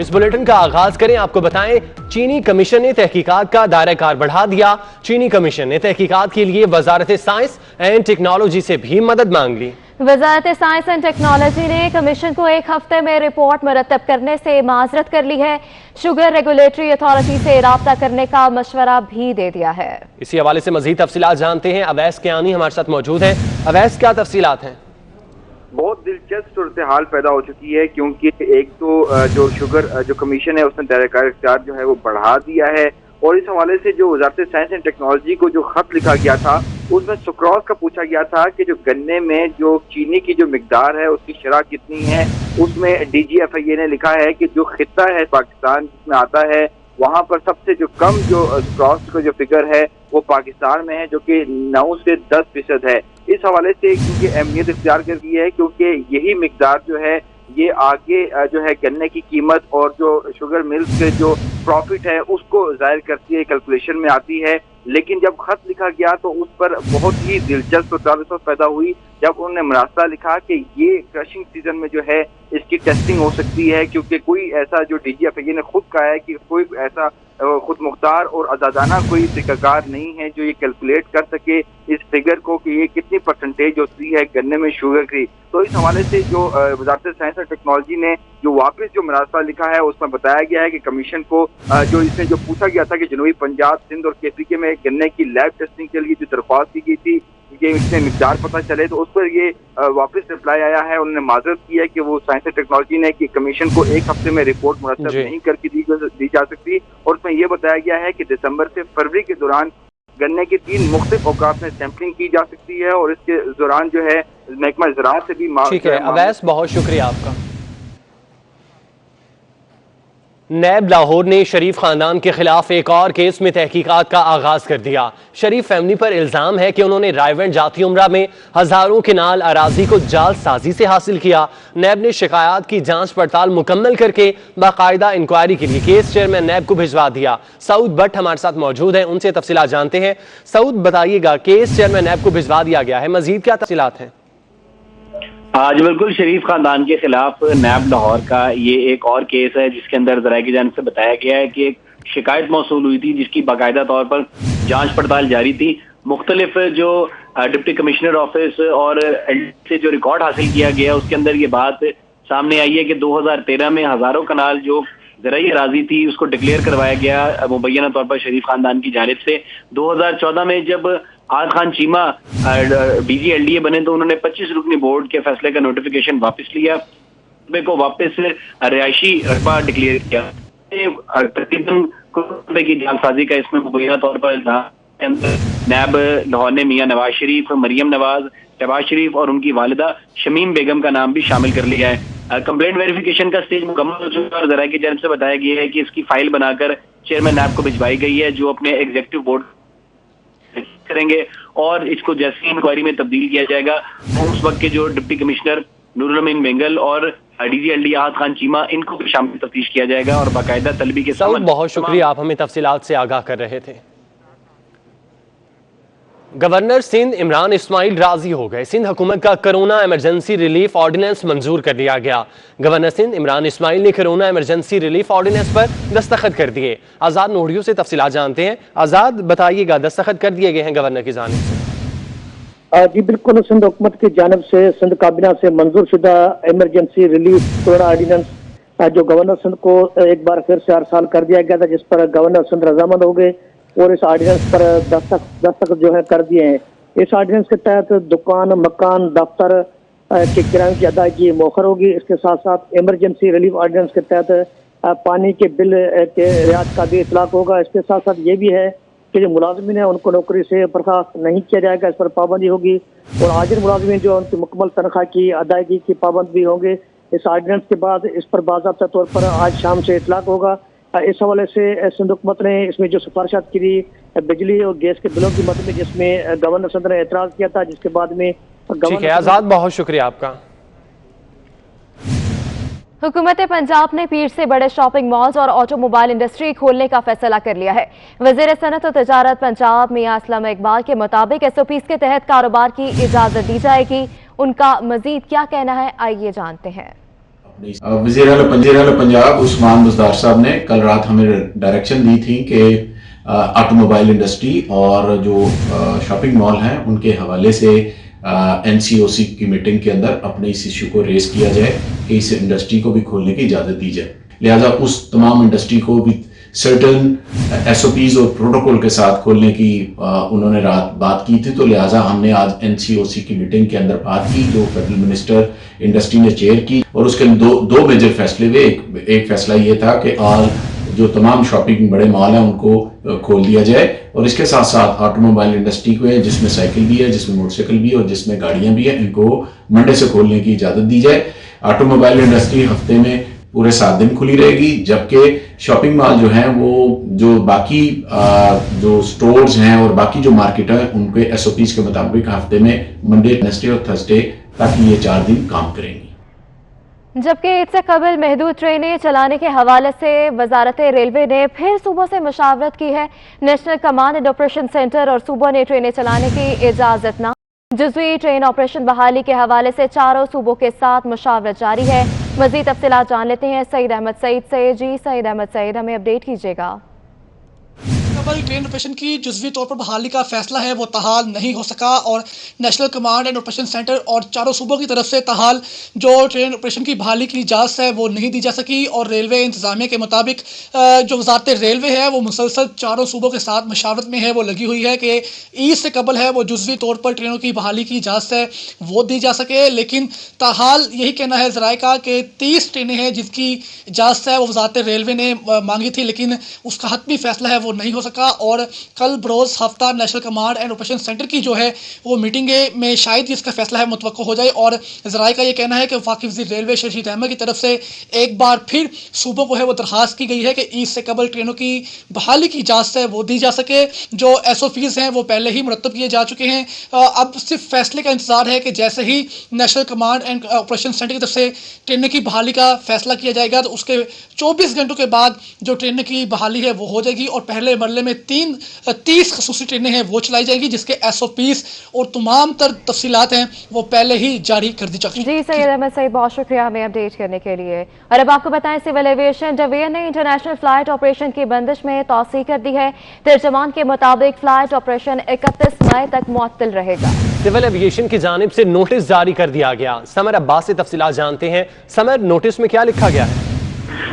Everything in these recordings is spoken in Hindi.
इस बुलेटिन का आगाज करें, आपको बताएं चीनी कमीशन ने तहकीकात का दायरा कार बढ़ा दिया। चीनी कमीशन ने तहकीकात के लिए वजारत साइंस एंड टेक्नोलॉजी से भी मदद मांग ली। वजारत साइंस एंड टेक्नोलॉजी ने कमीशन को एक हफ्ते में रिपोर्ट मुरतब करने से माजरत कर ली है। शुगर रेगुलेटरी अथॉरिटी से राब्ता करने का मशवरा भी दे दिया है। इसी हवाले से मजीद तफसीलात जानते हैं। अवैस कियानी हमारे साथ मौजूद हैं। अवैस, क्या तफसीलात हैं? बहुत दिलचस्प सूरत हाल पैदा हो चुकी है, क्योंकि एक तो जो शुगर जो कमीशन है उसने दायरा इख्तियार जो है वो बढ़ा दिया है, और इस हवाले से जो वजारत साइंस एंड टेक्नोलॉजी को जो खत लिखा गया था उसमें सुक्रॉस का पूछा गया था कि जो गन्ने में जो चीनी की जो मिकदार है उसकी शरह कितनी है। उसमें DGFIA ने लिखा है कि जो खिता है पाकिस्तान जिसमें आता है वहाँ पर सबसे जो कम जो सुक्रॉस का जो फिगर है वो पाकिस्तान में है, जो कि 9 से 10% है। इस हवाले से क्योंकि अहमियत इख्तियार कर दी है, क्योंकि यही मिकदार जो है ये आगे जो है गन्ने की कीमत और जो शुगर मिल्स के जो प्रॉफिट है उसको जाहिर करती है, कैलकुलेशन में आती है। लेकिन जब खत लिखा गया तो उस पर बहुत ही दिलचस्प पैदा हुई जब उन्होंने मुरासला लिखा कि ये क्रशिंग सीजन में जो है इसकी टेस्टिंग हो सकती है, क्योंकि कोई ऐसा जो DGFIA ने खुद कहा है कि कोई ऐसा खुद मुख्तार और आज़ादाना कोई तरीकाकार नहीं है जो ये कैलकुलेट कर सके इस फिगर को कि ये कितनी परसेंटेज होती है गन्ने में शुगर की। तो इस हवाले से जो वजारत साइंस और टेक्नोलॉजी ने जो वापस जो मुरासला लिखा है उसमें बताया गया है कि कमीशन को जो इसमें जो पूछा गया था कि जनूबी पंजाब, सिंध और KPK में गन्ने की लैब टेस्टिंग के लिए जो दरख्वास्त की गई थी कि इसमें मिकदार पता चले, तो उस पर ये वापस रिप्लाई आया है। उन्होंने माजरत की है कि वो साइंस एंड टेक्नोलॉजी ने कि कमीशन को एक हफ्ते में रिपोर्ट मुरतब नहीं करके दी जा सकती, और उसमें यह बताया गया है कि दिसंबर से फरवरी के दौरान गन्ने की 3 मुख्तलिफ औकात में सैंपलिंग की जा सकती है, और इसके दौरान जो है महकमा ज़राअत से भी ठीक है अवैस, बहुत शुक्रिया आपका। नैब लाहौर ने शरीफ खानदान के खिलाफ एक और केस में तहकीकात का आगाज कर दिया। शरीफ फैमिली पर इल्जाम है कि उन्होंने रायवंड जाती उम्रा में हजारों किनाल अराजी को जालसाजी से हासिल किया। नैब ने शिकायत की जांच पड़ताल मुकम्मल करके बाकायदा इंक्वायरी के लिए केस चेयरमैन नैब को भिजवा दिया। सऊद भट्ट हमारे साथ मौजूद हैं, उनसे तफसीलात जानते हैं। सऊद, बताइएगा, केस चेयरमैन नैब को भिजवा दिया गया है, मजीद क्या तफसीलात हैं? आज बिल्कुल शरीफ खानदान के खिलाफ नैब लाहौर का ये एक और केस है जिसके अंदर ज़राए की जानिब से बताया गया है कि एक शिकायत मौसूल हुई थी जिसकी बाकायदा तौर पर जांच पड़ताल जारी थी। मुख्तलिफ जो डिप्टी कमिश्नर ऑफिस और से जो रिकॉर्ड हासिल किया गया उसके अंदर ये बात सामने आई है कि 2013 में हजारों कनाल जो ज़राई अराजी थी उसको डिक्लेयर करवाया गया मुबैना तौर पर शरीफ खानदान की जानिब से। 2014 में जब आद खान चीमा DG LDA बने तो उन्होंने 25 रुकनी बोर्ड के फैसले का नोटिफिकेशन वापस लिया, को वापस रिहायशी रकबा डिक्लेयर किया। तकरीबन रुपए की जालसाजी का इसमें मुबैना तौर पर नैब लाहौर ने मियां नवाज शरीफ, मरियम नवाज, शहबाज शरीफ और उनकी वालिदा शमीम बेगम का नाम भी शामिल कर लिया है। कंप्लेंट वेरिफिकेशन का स्टेज मुकम्मल हो चुका है और ज़राए की जानिब से बताया गया है कि इसकी फाइल बनाकर चेयरमैन नैब को भिजवाई गई है, जो अपने एग्जीक्यूटिव बोर्ड करेंगे और इसको जैसे ही इंक्वायरी में तब्दील किया जाएगा उस वक्त के जो डिप्टी कमिश्नर नूरुल अमीन बेंगल और DG LDA आद खान चीमा इनको भी शामिल तफ्तीश किया जाएगा और बाकायदा तलबी के साथ। बहुत शुक्रिया, आप हमें तफसीलात से आगाह कर रहे थे। गवर्नर सिंध इमरान इस्माइल राजी हो गए। सिंध हुकूमत का कोरोना इमरजेंसी रिलीफ ऑर्डिनेंस मंजूर कर लिया गया। गवर्नर सिंध इमरान इस्माइल ने कोरोना इमरजेंसी रिलीफ ऑर्डिनेंस पर दस्तखत कर दिए। आज़ाद नोडियो से तफसीलात जानते हैं। आज़ाद, बताइएगा, दस्तखत कर दिए गए हैं गवर्नर की जानिब से? जी बिल्कुल, सिंध हुकूमत की जानिब से सिंध काबीना से मंजूर शुदा इमरजेंसी रिलीफ कोरोना ऑर्डिनेंस जो गवर्नर सिंध को एक बार फिर से अरसाल कर दिया गया था, जिस पर गवर्नर सिंध रजामंद हो गए और इस ऑर्डिनेंस पर दस्तखत जो है कर दिए हैं। इस ऑर्डिनेंस के तहत दुकान, मकान, दफ्तर के किराए की अदायगी मौखर होगी। इसके साथ साथ इमरजेंसी रिलीफ ऑर्डिनेंस के तहत पानी के बिल के रियायत का भी इतलाक होगा। इसके साथ साथ ये भी है कि जो मुलाजमीन है उनको नौकरी से बर्खास्त नहीं किया जाएगा, इस पर पाबंदी होगी, और हाजिर मुलाजमीन जो उनकी मुकम्मल तनख्वाह की अदायगी की पाबंद भी होंगे। इस ऑर्डिनेंस के बाद इस पर बाज़ाब्ता तौर पर आज शाम से इतलाक होगा। इस हवाले से सिंध हुकूमत ने इसमें जो सिफारिशात की बिजली और गैस के बिलों की मद में, जिसमें गवर्नर सिंध ने एतराज किया था, जिसके बाद में ठीक है आज़ाद, बहुत शुक्रिया आपका। हुकूमत पंजाब ने पीर से बड़े शॉपिंग मॉल्स और ऑटोमोबाइल इंडस्ट्री खोलने का फैसला कर लिया है। वज़ीर सनत और तजारत पंजाब मियां असलम इकबाल के मुताबिक SOPs के तहत कारोबार की इजाजत दी जाएगी। उनका मजीद क्या कहना है, आइए जानते हैं। वज़ीर आला पंजाब उस्मान बुज़दार साहब ने कल रात हमें डायरेक्शन दी थी कि ऑटोमोबाइल इंडस्ट्री और जो शॉपिंग मॉल हैं उनके हवाले से NCOC की मीटिंग के अंदर अपने इस इशू को रेस किया जाए कि इस इंडस्ट्री को भी खोलने की इजाज़त दी जाए। लिहाजा उस तमाम इंडस्ट्री को भी सर्टन SOPs और प्रोटोकॉल के साथ खोलने की उन्होंने रात बात की थी, तो लिहाजा हमने आज NCOC की मीटिंग के अंदर बात की जो फेडरल मिनिस्टर इंडस्ट्री ने चेयर की, और उसके दो मेजर फैसले हुए। एक फैसला ये था कि जो तमाम शॉपिंग बड़े मॉल हैं उनको खोल दिया जाए, और इसके साथ साथ ऑटोमोबाइल इंडस्ट्री को है जिसमें साइकिल भी है, जिसमें मोटरसाइकिल भी है और जिसमें गाड़ियां भी हैं, इनको मंडे से खोलने की इजाज़त दी जाए। ऑटोमोबाइल इंडस्ट्री हफ्ते में पूरे 7 दिन खुली रहेगी, जबकि शॉपिंग मॉल जो हैं वो जो बाकी जो स्टोर्स हैं और बाकी जो मार्केट है उनके SOPs के मुताबिक हफ्ते में मंडे, वेडनेसडे और थर्सडे ताकि ये 4 दिन काम करेंगी। जबकि ईद से कबल महदूद ट्रेनें चलाने के हवाले से वजारत रेलवे ने फिर सूबों से मुशावरत की है। National Command and Operation centre और सूबों ने ट्रेनें चलाने की इजाजत ना जुज़वी ट्रेन ऑपरेशन बहाली के हवाले से चारों सूबों के साथ मुशावरत जारी है। मज़ीद तफसीलात जान लेते हैं सईद अहमद सईद से। जी सईद अहमद सईद, हमें अपडेट कीजिएगा। ट्रेन ऑपरेशन की जुज़वी तौर पर बहाली का फैसला है वो ताहाल नहीं हो सका, और national Command and Operation centre और चारों सूबों की तरफ से ताहाल जो ट्रेन ऑपरेशन की बहाली की इजाज़त है वो नहीं दी जा सकी। और रेलवे इंतजामिया के मुताबिक जो वजारत रेलवे है वो मुसलसल चारों सूबों के साथ मशावरत में है, वो लगी हुई है कि ईद से कबल है वो जुज़वी तौर पर ट्रेनों की बहाली की इजाज़त है वो दी जा सके। लेकिन ताहाल यही कहना है ज़राए का कि 30 ट्रेनें हैं जिसकी इजाज़त है वो वजारत रेलवे ने मांगी थी, लेकिन उसका हतमी फैसला है वो नहीं हो सका। और कल बरोज़ हफ्ता national Command and Operation Centre की जो है वो मीटिंग में शायद इसका फैसला है मुतवक्को हो जाए। और ज़राए का ये कहना है कि वफाकी वज़ीर रेलवे शशीद अहमद की तरफ से एक बार फिर सूबों को है वो दरख्वास्त की गई है कि ईद से कबल ट्रेनों की बहाली की इजाज़त है वो दी जा सके। जो SOPs हैं वो पहले ही मुरतब किए जा चुके हैं, अब सिर्फ फैसले का इंतजार है कि जैसे ही National Command and Operation Centre की तरफ से ट्रेनों की बहाली का फैसला किया जाएगा तो उसके 24 घंटों के बाद जो ट्रेनों की बहाली है वो हो जाएगी, और पहले मरले में 30 खसूसी ट्रेनें हैं वो चलाई जाएंगी जिसके SOPs और तमाम तर तफसीलात हैं वो पहले ही जारी कर दी जा चुकी हैं। जी सैयद अहमद सईद, बहुत शुक्रिया हमें अपडेट करने के लिए। और अब आपको बताएं सिविल एविएशन डवेयर ने इंटरनेशनल फ्लाइट ऑपरेशन की बंदिश में तौसीह कर दी है। तर्जमान के मुताबिक फ्लाइट ऑपरेशन 31 मई तक मुअत्तल रहेगा। सिविल एविएशन की जानिब से नोटिस जारी कर दिया गया। समर अब्बास से तफसीलात जानते हैं। समर, नोटिस में क्या लिखा गया है?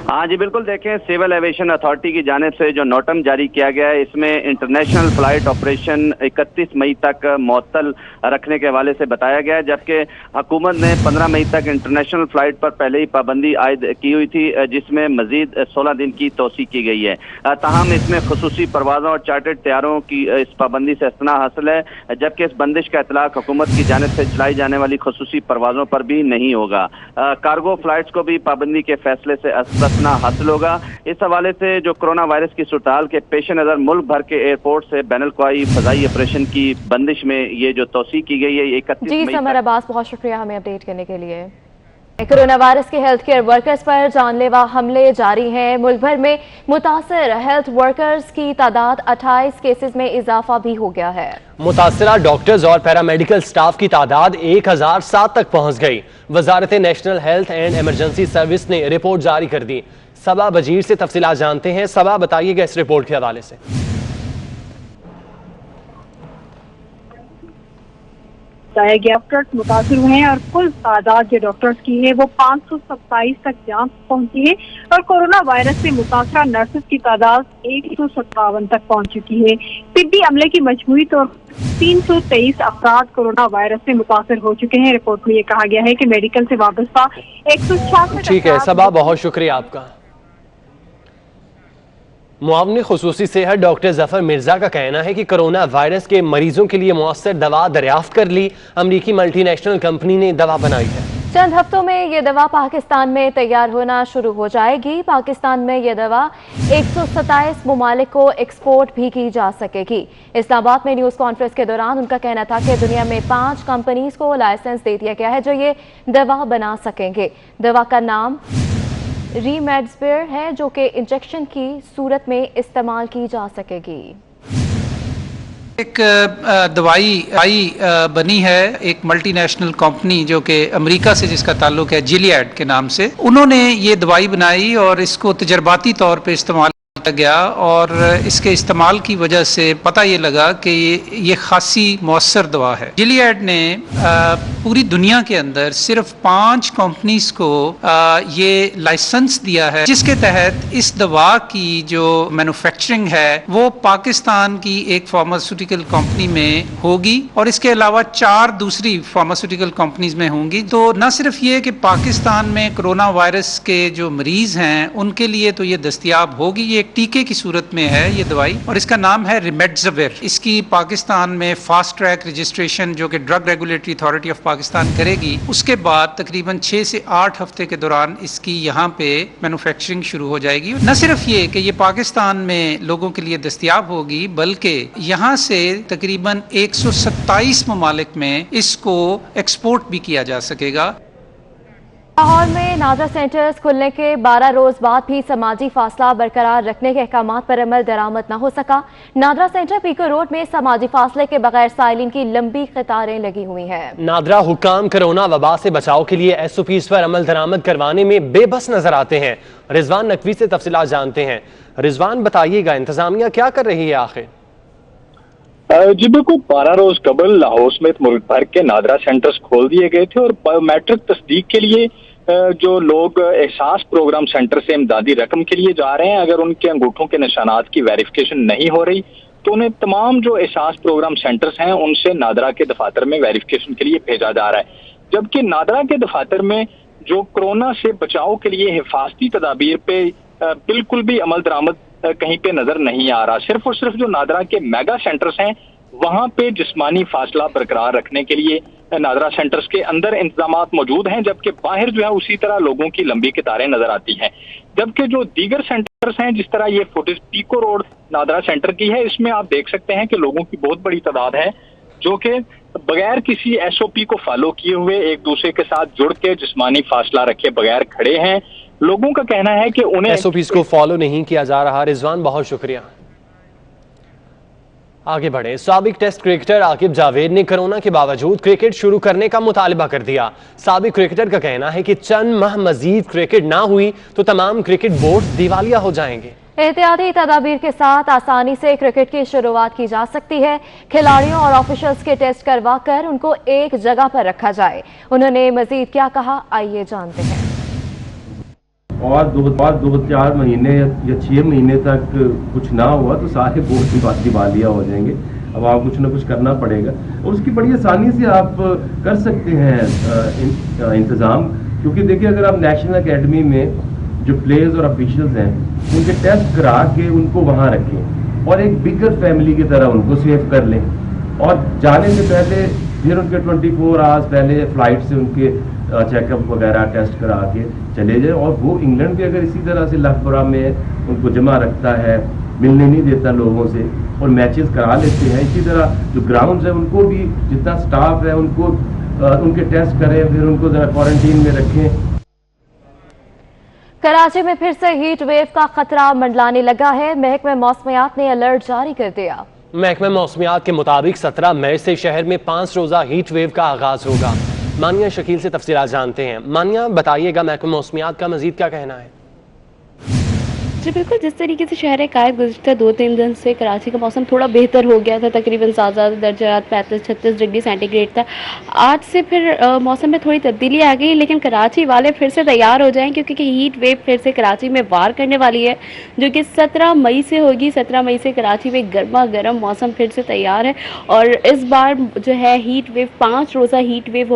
हाँ जी बिल्कुल, देखें सिविल एविएशन अथॉरिटी की जानिब से जो नोटम जारी किया गया है इसमें इंटरनेशनल फ्लाइट ऑपरेशन 31 मई तक मुअत्तल रखने के हवाले से बताया गया है, जबकि हुकूमत ने 15 मई तक इंटरनेशनल फ्लाइट पर पहले ही पाबंदी आयद की हुई थी जिसमें मजीद 16 दिन की तोसी की गई है। ताहम इसमें खुसूसी परवाज़ों और चार्टर्ड तैयारों की इस पाबंदी से इस्तना हासिल है, जबकि इस बंदिश का इतलाक हुकूमत की जानिब से चलाई जाने वाली खुसूसी परवाज़ों पर भी नहीं होगा। कार्गो फ्लाइट्स को भी पाबंदी के फैसले से हासिल होगा। इस हवाले से जो कोरोना वायरस की सूरत के पेश नजर मुल्क भर के एयरपोर्ट से बैनुल-अक़वामी फजाई ऑपरेशन की बंदिश में ये जो तौसीह की गई है 31 जी मई समर अब्बास, बहुत शुक्रिया हमें अपडेट करने के लिए। कोरोना वायरस के हेल्थ केयर वर्कर्स पर जानलेवा हमले जारी हैं। मुल्क भर में मुतासर हेल्थ वर्कर्स की तादाद 28 केसेस में इजाफा भी हो गया है। मुतासरा डॉक्टर्स और पैरामेडिकल स्टाफ की तादाद 1007 तक पहुंच गई। वजारत national health and emergency service ने रिपोर्ट जारी कर दी। सबा बजीर से तफसीलात जानते हैं। सबा, बताइएगा इस रिपोर्ट के हवाले से। डॉक्टर्स मुतासर हुए हैं और कुल तादाद जो डॉक्टर्स की है वो 527 तक जांच पहुंची है, और कोरोना वायरस से मुतासरा नर्सेस की तादाद 157 तक पहुंच चुकी है। तिब्बी अमले की मजमूई तौर 323 अफराद कोरोना वायरस से मुतासर हो चुके हैं। रिपोर्ट में ये कहा गया है कि मेडिकल से वाबस्ता 166। ठीक है सबा, बहुत शुक्रिया आपका। मुआवने खुसूसी सेहत डॉक्टर जफर मिर्जा का कहना है कि कोरोना वायरस के मरीजों के लिए मुअस्सर दवा दरियाफ्त कर ली। अमरीकी मल्टीनेशनल कंपनी ने दवा बनाई है। चंद हफ्तों में ये दवा पाकिस्तान में तैयार होना शुरू हो जाएगी। पाकिस्तान में ये दवा 127 ममालिक को एक्सपोर्ट भी की जा सकेगी। इस्लामाबाद में न्यूज़ कॉन्फ्रेंस के दौरान उनका कहना था कि दुनिया में 5 कंपनीज को लाइसेंस दे दिया गया है जो ये दवा बना सकेंगे। दवा का नाम रीमेडिसिविर है जो कि इंजेक्शन की सूरत में इस्तेमाल की जा सकेगी। एक दवाई बनी है एक मल्टीनेशनल कंपनी जो कि अमेरिका से जिसका ताल्लुक है जिलियड के नाम से। उन्होंने ये दवाई बनाई और इसको तजर्बाती तौर पे इस्तेमाल किया गया और इसके इस्तेमाल की वजह से पता ये लगा कि ये खासी मौसर दवा है। जिलियड ने पूरी दुनिया के अंदर सिर्फ 5 कंपनीज को ये लाइसेंस दिया है जिसके तहत इस दवा की जो मैन्युफैक्चरिंग है वो पाकिस्तान की एक फार्मास्यूटिकल कंपनी में होगी और इसके अलावा 4 दूसरी फार्मास्यूटिकल कंपनीज में होंगी। तो न सिर्फ ये कि पाकिस्तान में कोरोना वायरस के जो मरीज हैं उनके लिए तो ये दस्तयाब होगी, ये एक टीके की सूरत में है ये दवाई और इसका नाम है रेमडेसिविर। इसकी पाकिस्तान में फास्ट ट्रैक रजिस्ट्रेशन जो कि drug regulatory authority of Pakistan करेगी, उसके बाद तकरीबन 6 से 8 हफ्ते के दौरान इसकी यहाँ पे मैन्युफैक्चरिंग शुरू हो जाएगी। न सिर्फ ये कि ये पाकिस्तान में लोगों के लिए दस्तयाब होगी बल्कि यहाँ से तकरीबन 127 ममालिक में इसको एक्सपोर्ट भी किया जा सकेगा। लाहौर में नादरा सेंटर्स खुलने के 12 रोज बाद भी समाजी फासला बरकरार रखने के अहकामात पर अमल दरामद न हो सका। नादरा सेंटर पीको रोड में समाजी फासले के बगैर साइलिन की लंबी कतारें लगी हुई हैं। नादरा हुक्काम कोरोना वबा से बचाव के लिए SOPs पर अमल दरामद करवाने में बेबस नजर आते हैं। रिजवान नकवी से तफसीलात जानते हैं। रिजवान बताइएगा, इंतजामिया क्या कर रही है आखिर? जी बिल्कुल, 12 रोज कबल लाहौर समेत मुल्क भर के नादरा सेंटर्स खोल दिए गए थे और बायोमेट्रिक तस्दीक के लिए जो लोग एहसास प्रोग्राम सेंटर से इमदादी रकम के लिए जा रहे हैं, अगर उनके अंगूठों के निशानात की वेरिफिकेशन नहीं हो रही तो उन्हें तमाम जो एहसास प्रोग्राम सेंटर्स हैं उनसे नादरा के दफातर में वेरिफिकेशन के लिए भेजा जा रहा है। जबकि नादरा के दफातर में जो कोरोना से बचाव के लिए हिफाजती तदाबीर पे बिल्कुल भी अमल दरामद कहीं पे नजर नहीं आ रहा। सिर्फ और सिर्फ जो नादरा के मेगा सेंटर्स हैं वहां पे जिस्मानी फासला बरकरार रखने के लिए नादरा सेंटर्स के अंदर इंतजामात मौजूद हैं, जबकि बाहर जो है उसी तरह लोगों की लंबी कतारें नजर आती हैं। जबकि जो दीगर सेंटर्स हैं, जिस तरह ये footage Peco road NADRA centre की है, इसमें आप देख सकते हैं कि लोगों की बहुत बड़ी तादाद है जो कि बगैर किसी SOP को फॉलो किए हुए एक दूसरे के साथ जुड़ के जिस्मानी फासला रखे बगैर खड़े हैं। लोगों का कहना है कि उन्हें SOPs को फॉलो नहीं किया जा रहा। रिजवान, बहुत शुक्रिया। आगे बढ़े। साबिक टेस्ट क्रिकेटर आकिब जावेद ने कोरोना के बावजूद क्रिकेट शुरू करने का मुतालबा कर दिया। साबिक क्रिकेटर का कहना है कि चंद माह मजीद क्रिकेट ना हुई तो तमाम क्रिकेट बोर्ड दिवालिया हो जाएंगे। एहतियाती तदाबीर के साथ आसानी से क्रिकेट की शुरुआत की जा सकती है। खिलाड़ियों और ऑफिशियल्स के टेस्ट करवा कर उनको एक जगह पर रखा जाए। उन्होंने मजीद क्या कहा, आइए जानते हैं। और 2-4 महीने या 6 महीने तक कुछ ना हुआ तो सारे बोर्ड दिवालिया हो जाएंगे। अब आप कुछ ना कुछ करना पड़ेगा और उसकी बड़ी आसानी से आप कर सकते हैं इंतज़ाम, क्योंकि देखिए अगर आप नेशनल एकेडमी में जो प्लेयर्स और ऑफिशियल्स हैं उनके टेस्ट करा के उनको वहाँ रखें और एक बिगर फैमिली की तरह उनको सेव कर लें और जाने से पहले फिर उनके 24 आवर्स पहले फ्लाइट से उनके चेकअप वगैरह टेस्ट करा के चले जाए। और वो इंग्लैंड भी अगर इसी तरह से लखपरा में उनको जमा रखता है, मिलने नहीं देता लोगों से और मैचेस करा लेते हैं, इसी तरह जो ग्राउंड्स हैं उनको भी जितना स्टाफ है उनको उनके टेस्ट करें, फिर उनको जरा क्वारंटीन में रखें। कराची में फिर से हीट वेव का खतरा मंडलाने लगा है। महकमा मौसमियात ने अलर्ट जारी कर दिया। महकमा मौसमियात के मुताबिक 17 मई से शहर में 5 रोजा हीट वेव का आगाज होगा। मानिया शकील से तफसीलात जानते हैं। मानिया, बताइएगा महकमा मौसमियात का मजीद क्या कहना है? जी बिल्कुल, जिस तरीके से शहर कायद गुज़श्ता 2-3 दिन से कराची का मौसम थोड़ा बेहतर हो गया था, तकरीबन ज़्यादा दर्जा 35-36 डिग्री सेंटीग्रेड था। आज से फिर मौसम में थोड़ी तब्दीली आ गई, लेकिन कराची वाले फिर से तैयार हो जाएं क्योंकि हीट वेव फिर से कराची में वार करने वाली है, जो कि 17 मई से होगी। 17 मई से कराची में गर्मा गर्म मौसम फिर से तैयार है और इस बार जो है हीट वेव 5 रोज़ा हीट वेव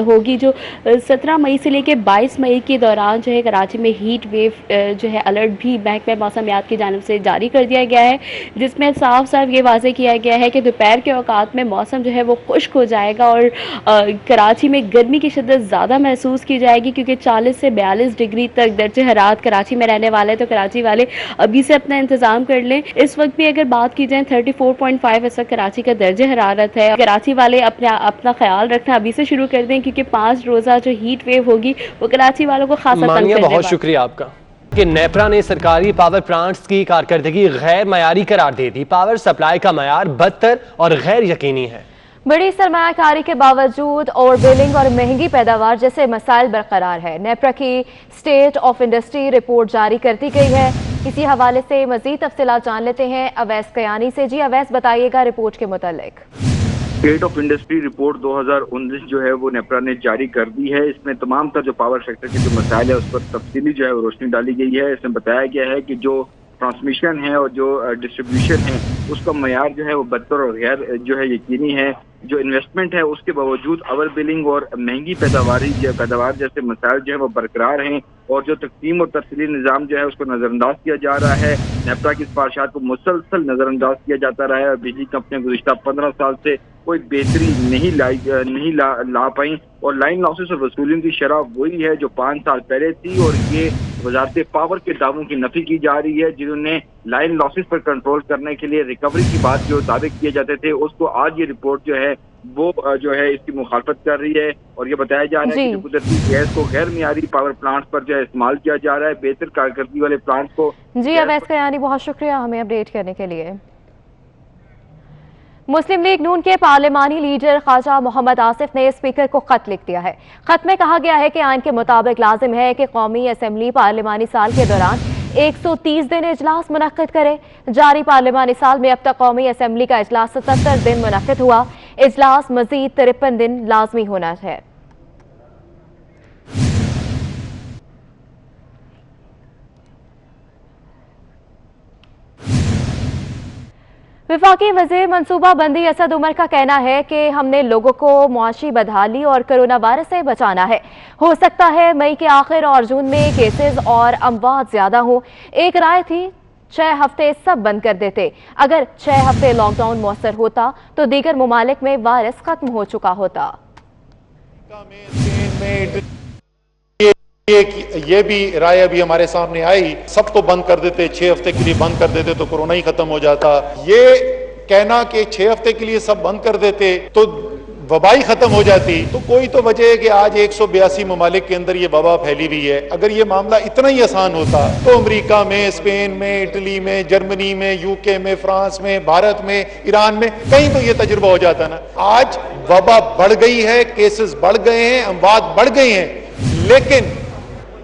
होगी जो 17 मई से लेकर 22 मई के दौरान जो है कराची में हीट वेव जो है अलर्ट भी महकमा मौसमियात की जानिब से जारी कर दिया गया है, जिसमें साफ साफ ये वाज़ेह किया गया है कि दोपहर के औकात में मौसम जो है वो खुश्क हो जाएगा और कराची में गर्मी की शिद्दत ज़्यादा महसूस की जाएगी क्योंकि 40 से 42 डिग्री तक दर्जे हरारत कराची में रहने वाले हैं। तो कराची वाले अभी से अपना इंतज़ाम कर लें। इस वक्त भी अगर बात की जाए 34.5 इस वक्त कराची का दर्जे हरारत है। कराची वाले अपना ख्याल रखना अभी से शुरू कर दें क्योंकि 5 रोज़ा जो हीट वेव होगी वो कराची वालों को खासा तंग करने वाला है। बहुत शुक्रिया आपका। कि नेपरा ने सरकारी पावर प्लांट्स की कारकर्दगी गैर मयारी करार दे दी। पावर सप्लाई का मयार बदतर और गैर यकीनी है। बड़ी सरमायाकारी के बावजूद ओवर बिलिंग और महंगी पैदावार जैसे मसाइल बरकरार है। नेपरा की स्टेट ऑफ इंडस्ट्री रिपोर्ट जारी कर दी गई है। इसी हवाले से मजीद तफसीलात जान लेते हैं अवैस कयानी से। जी अवैस, बताइएगा रिपोर्ट के मुतालिक। स्टेट ऑफ इंडस्ट्री रिपोर्ट 2019 जो है वो नेपरा ने जारी कर दी है। इसमें तमाम तर जो पावर सेक्टर के जो मसाइल है उस पर तफसीली जो है वो रोशनी डाली गई है। इसमें बताया गया है कि जो ट्रांसमिशन है और जो डिस्ट्रीब्यूशन है उसका मयार जो है वो बदतर और गैर जो है यकीनी है। जो इन्वेस्टमेंट है उसके बावजूद ओवर बिलिंग और महंगी पैदावार जैसे मसाइल जो है वो बरकरार हैं और जो तकसीम और तरसीली निज़ाम जो है उसको नज़रअंदाज किया जा रहा है। नेपरा की सिफारिशात को मुसलसल नज़रअंदाज किया जाता रहा है और बिजली कंपनियां गुज़िश्ता 15 साल से कोई बेहतरी नहीं ला पाई और लाइन लॉसेस और वसूलियों की शरह वही है जो 5 साल पहले थी। और ये वजारत पावर के दावों की नफी की जा रही है जिन्होंने लाइन लॉसेस पर कंट्रोल करने के लिए रिकवरी की बात जो दावे किए जाते थे उसको आज ये रिपोर्ट जो है वो जो है इसकी मुखालफत कर रही है। और ये बताया जा रहा है कि जो कुदरती गैस को गैर मियारी पावर प्लांट्स पर जो है इस्तेमाल किया जा रहा है, बेहतर कारकर्दगी वाले प्लांट्स को। जी अवैस कयानी, बहुत शुक्रिया हमें अपडेट करने के लिए। मुस्लिम लीग नून के पार्लिमानी लीडर ख्वाजा मोहम्मद आसिफ ने स्पीकर को खत लिख दिया है। खत में कहा गया है कि आइन के मुताबिक लाजिम है कि कौमी असम्बली पार्लिमानी साल के दौरान 130 दिन इजलास मुनक्किद करे। जारी पार्लिमानी साल में अब तक कौमी असम्बली का इजलास 77 दिन मुनक्किद हुआ। इजलास मजीद 53 दिन लाजमी होना है। वफाकी वज़ीर मनसूबा बंदी असद उमर का कहना है कि हमने लोगों को मुआशी बदहाली और कोरोना वायरस से बचाना है। हो सकता है मई के आखिर और जून में केसेस और अमवात ज्यादा हो। एक राय थी 6 हफ्ते सब बंद कर देते। अगर 6 हफ्ते लॉकडाउन मौसर होता तो दीगर ममालिक में वायरस खत्म हो चुका होता। ये भी राय अभी हमारे सामने आई, सबको बंद कर देते, 6 हफ्ते के लिए बंद कर देते तो कोरोना ही खत्म हो जाता। ये कहना कि 6 हफ्ते के लिए सब बंद कर देते तो वबाई खत्म हो जाती, तो कोई तो वजह है कि आज 182 ममालिक के अंदर ये वबा फैली हुई है। अगर ये मामला इतना ही आसान होता तो अमेरिका में, स्पेन में, इटली में, जर्मनी में, यूके में, फ्रांस में, भारत में, ईरान में कहीं तो ये तजुर्बा हो जाता ना। आज वबा बढ़ गई है, केसेस बढ़ गए हैं, अमवात बढ़ गए हैं, लेकिन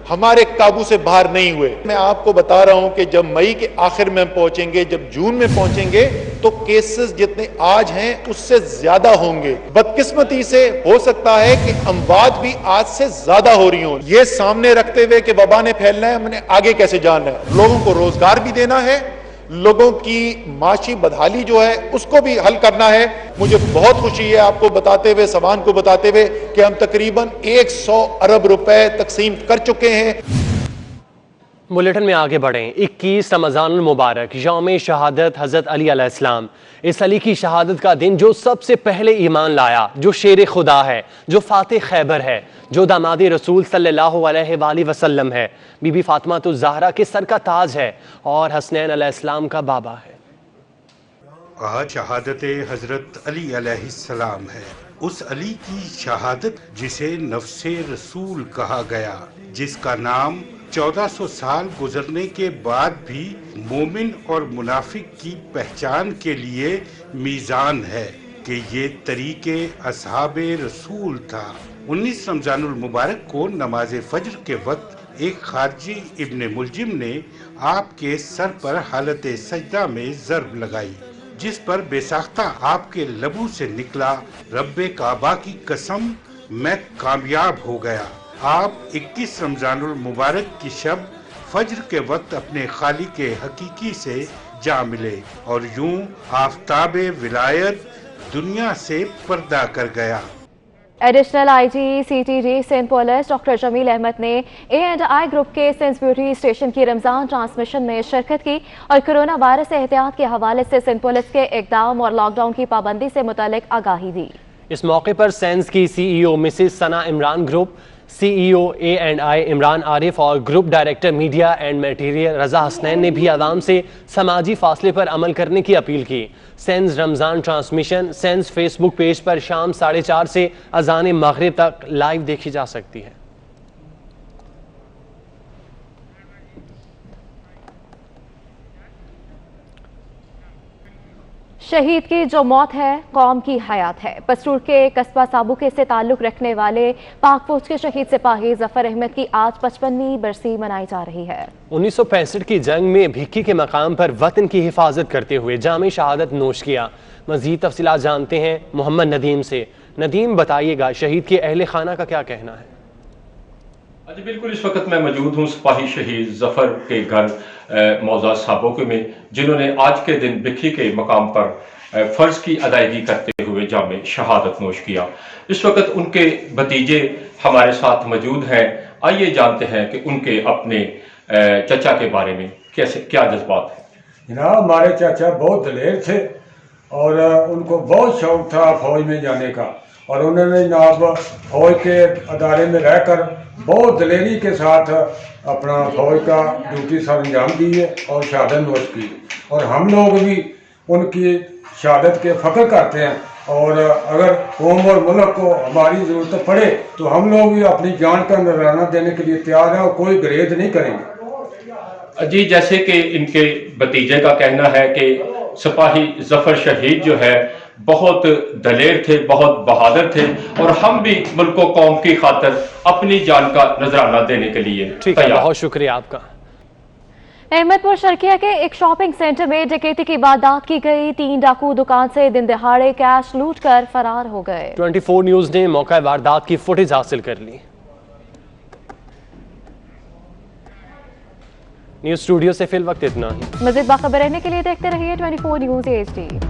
हमारे काबू से बाहर नहीं हुए। मैं आपको बता रहा हूं कि जब मई के आखिर में हम पहुंचेंगे, जब जून में पहुंचेंगे तो केसेस जितने आज हैं उससे ज्यादा होंगे। बदकिस्मती से हो सकता है कि अमवात भी आज से ज्यादा हो रही हो। ये सामने रखते हुए कि वबा ने फैलना है, हमने आगे कैसे जाना है, लोगों को रोजगार भी देना है, लोगों की माशी बदहाली जो है उसको भी हल करना है। मुझे बहुत खुशी है आपको बताते हुए, सवान को बताते हुए कि हम तकरीबन 100 अरब रुपए तकसीम कर चुके हैं। बुलेटिन में आगे बढ़ें। 21 रमज़ानुल मुबारक यौम शहादत हज़रत अली अलैहिस्सलाम। इस अली की शहादत का दिन जो सबसे पहले ईमान लाया, जो शेर खुदा है, जो फातिह खैबर है, जो दामाद रसूल सल्लल्लाहु अलैहि वसल्लम है, बीबी फातिमा तो ज़हरा के सर का ताज है और हसनैन अलैहिस्सलाम का बाबा है। आज शहादत हज़रत अली अलैहिस्सलाम है, उस अली की शहादत जिसे नफ्से रसूल कहा गया, जिसका नाम 1400 साल गुजरने के बाद भी मोमिन और मुनाफिक की पहचान के लिए मीज़ान है कि ये तरीके असहाबे रसूल था। 19 रमज़ानुल मुबारक को नमाज फज्र के वक्त एक खारजी इब्ने मुलजिम ने आपके सर पर हालत सजदा में ज़र्ब लगाई, जिस पर बेसाख्ता आपके लबों से निकला, रब्बे काबा की कसम मैं कामयाब हो गया। आप 21 रमज़ानुल मुबारक की शब फज्र के वक्त अपने खालिक हकीकी से जा मिले और यूं आफताबे विलायत दुनिया से पर्दा कर गया। Additional IG CTD Sindh police doctor Jameel Ahmed ने A&I ग्रुप के सिंध ब्यूटी स्टेशन की रमजान ट्रांसमिशन में शिरकत की और कोरोना वायरस से एहतियात के हवाले से सिंध पुलिस के इकदाम और लॉकडाउन की पाबंदी से मुतालिक आगाही दी। इस मौके पर सेंस की CEO Mrs Sana Imran, group CEO A&I Imran Arif और group director media and material Raza Hasnain ने भी आवाम से समाजी फासले पर अमल करने की अपील की। Sense Ramzan transmission sense Facebook page पर शाम 4:30 से अजान मगरिब तक लाइव देखी जा सकती है। शहीद की जो मौत है कौम की हयात है। पसरूर के कस्बा साबुके से ताल्लुक रखने वाले पाक फौज के शहीद सिपाही जफर अहमद की आज 55वीं बरसी मनाई जा रही है। 1965 की जंग में भिक्की के मकाम पर वतन की हिफाजत करते हुए जामे शहादत नोश किया। मजीद तफसीलात जानते हैं मोहम्मद नदीम से। नदीम, बताइएगा शहीद के अहले खाना का क्या कहना है? जी बिल्कुल, इस वक्त मैं मौजूद हूँ सिपाही शहीद जफर के घर मौजा साबोके में, जिन्होंने आज के दिन भिक्की के मकाम पर फर्ज की अदायगी करते हुए जामे शहादत नोश किया। इस वक्त उनके भतीजे हमारे साथ मौजूद हैं। आइए जानते हैं कि उनके अपने चचा के बारे में क्या जज्बात है। जनाब, हमारे चाचा बहुत दलेर थे और उनको बहुत शौक था फौज में जाने का, और उन्होंने जनाब फौज के अदारे में रहकर बहुत दलेरी के साथ अपना फौज का ड्यूटी सर अंजाम दी है और शहादत नोश की। और हम लोग भी उनकी शहादत के फ़ख्र करते हैं, और अगर कौम और मुल्क को हमारी ज़रूरत पड़े तो हम लोग भी अपनी जान का नजराना देने के लिए तैयार हैं और कोई ग्रेज नहीं करेंगे। जी, जैसे कि इनके भतीजे का कहना है कि सिपाही जफर शहीद जो है बहुत दलेर थे, बहुत बहादुर थे, और हम भी मुल्क को कौम की खातिर अपनी जान का नजराना देने के लिए तैयार। बहुत शुक्रिया आपका। अहमदपुर शर्किया के एक शॉपिंग सेंटर में डकैती की वारदात की गई। 3 डाकू दुकान से दिन दहाड़े कैश लूट कर फरार हो गए। 24 न्यूज ने मौका वारदात की फुटेज हासिल कर ली। न्यूज स्टूडियो से फिल वक्त इतना ही। मज़ीद बाखबर रहने के लिए देखते रहिए 24 न्यूज HD।